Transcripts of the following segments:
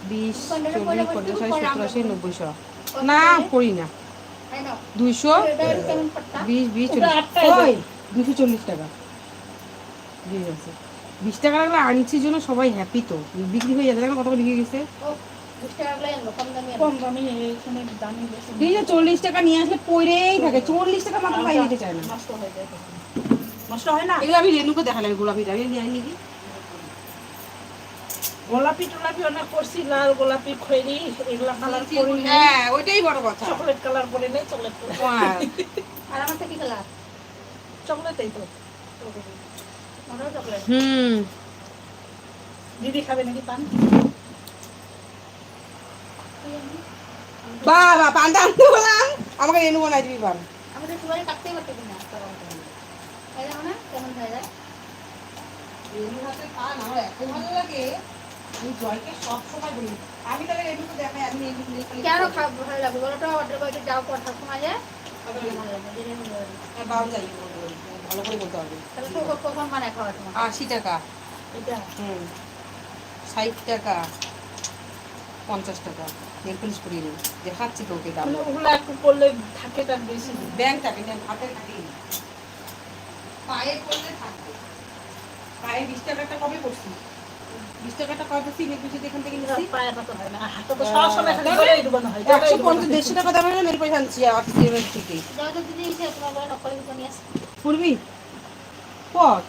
20, 40, 50, 60, 70, 80, 90, 100 না পড়ি না 200, 20, 20, 40 240 টাকা 20 টাকা লাগলে আনছির জন্য সবাই হ্যাপি তো বিক্রি হয়ে যাবে কত বিক্রি গেছে 40 টাকা নিয়ে আসলে পড়েই থাকে 40 টাকা মাত্র পাই দিতে চায় না নষ্ট হয় না এগুলো আমি রেনুকে দেখালাম গোলাপিটা আমি নিয়ে আনি গোলাপি টোলাপি অনেক করছি লাল গোলাপি খয়েরি এগুলা কালার করি হ্যাঁ ওইটাই বড় কথা চকলেট কালার করে নেই চকলেট আর আমার থেকে কালার চকলেটই তো আমারও চকলেট দিদি খাবে নাকি পান বাবা পানটা আনতে বললাম আমাকে রেনু বানাই দিবি পান আমাদের সবাই কাটতেই পারতে না তাই না কেমন হয়ে যায় রেনুর হাতে পান আমার এত ভালো লাগে আমি জয়কে সব সময় বলি আমি তাহলে রেনুকে দেখাই আমি রেনু কেন ভালো লাগে বলো তো অর্ডার করে যাও কথা সময় যায় বাবা যাই ভালো করে বলতে হবে তাহলে তো কখন মানে খাওয়া তোমার 80 টাকা এটা 60 টাকা 50 টাকা নেল পলিশ করিয়ে নিই দেখাচ্ছি তোকে দাম ওগুলো একটু করলে থাকে তার বেশি ব্যাংক থাকে না হাতে থাকে পায়ে করলে থাকে পায়ে 20 টাকাটা কবে করছি 20 টাকাটা কবে করছি নেল পলিশ এখান থেকে নিচ্ছি পায়ে কত হয় না হাতে তো সব সময় খালি বলেই ডুবানো হয় 150 150 টাকা দামের নেল পলিশ আনছি আর্টিসিয়াল থেকে যাও তো দিদি এসে তোমার বলে নকল কিছু নিয়ে আসো পড়বি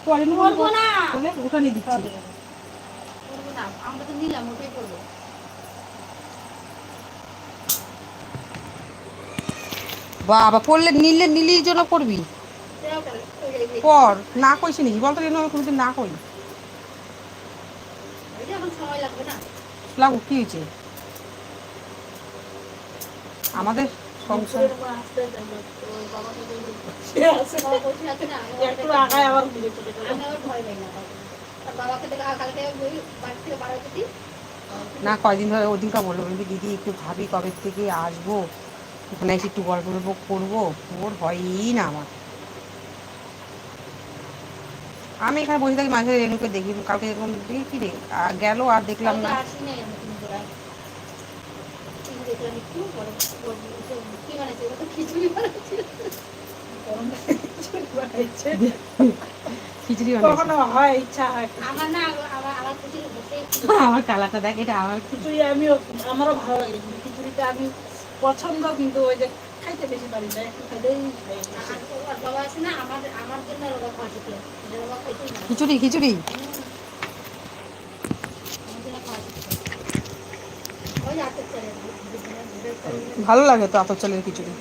পরে করবো না বলে ওটা নিয়ে দিচ্ছি করবো না আমরা তো নিলাম ওটাই করবো বাবা পড়লে নীলের জন্য করবি পর না কইছি নাকি বলতো রেনু আমি কোনোদিন না কই এখন সময় লাগবে না লাগুক কি হয়েছে আমাদের সংসার একটু আগায় আবার না কয়দিন ধরে ওদিনকা বললো দিদি একটু ভাবি কবে থেকে আসবো ওখানে এসে একটু গল্প করবো ওর হয়ই না আমার আমি এখানে বসে থাকি মাঝে রেনুকে দেখি কালকে এরকম দেখি কি রে গেল আর দেখলাম না খিচুড়ি কখনো হয় ইচ্ছা হয় আমার কালারটা দেখ এটা আমার খিচুড়ি আমিও আমারও ভালো লাগে খিচুড়িটা আমি পছন্দ কিন্তু ওই যে খাইতে বেশি পারি না একটু খাইতেই খিচুড়ি খিচুড়ি ভালো লাগে তো আতর চালের খিচুড়ি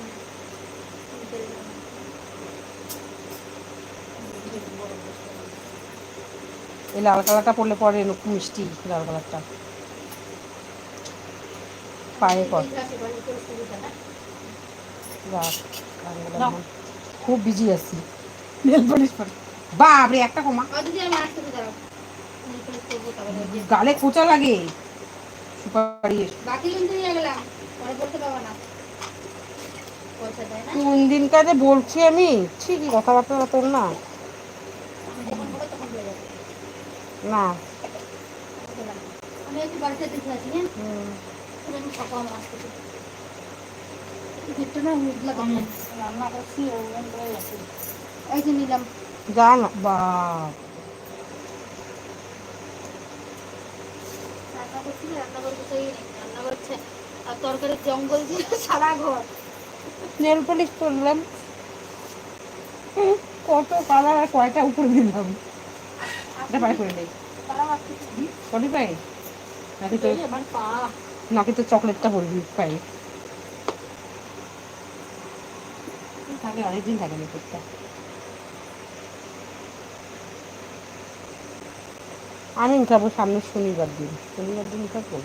এই লাল কালারটা পড়লে পরে খুব মিষ্টি লাল কালারটা পায়ে কর খুব বিজি আছি বাপরে একটা কমা গালে খোঁচা লাগে সুপারি কোন দিনকারে বলছি আমি ঠিকই কথাবার্তা তোর না না আমি একটু বাড়িতে দেখে আছি হ্যাঁ আমি সকাল আসতে রান্না করছি এই যে নিলাম জান বা রান্না করছি রান্না করতে চাই রান্না করছে আর তরকারির জঙ্গল দিয়ে সারা ঘর নেল পলিশ করলাম কত কালার আর কয়টা উপরে দিলাম এটা পায়ে করে নেই কটি পায়ে নাকি তো নাকি তো চকলেটটা পড়বি পায়ে থাকে অনেকদিন থাকে মেকআপটা আমি উঠাবো সামনে শনিবার দিন উঠাবো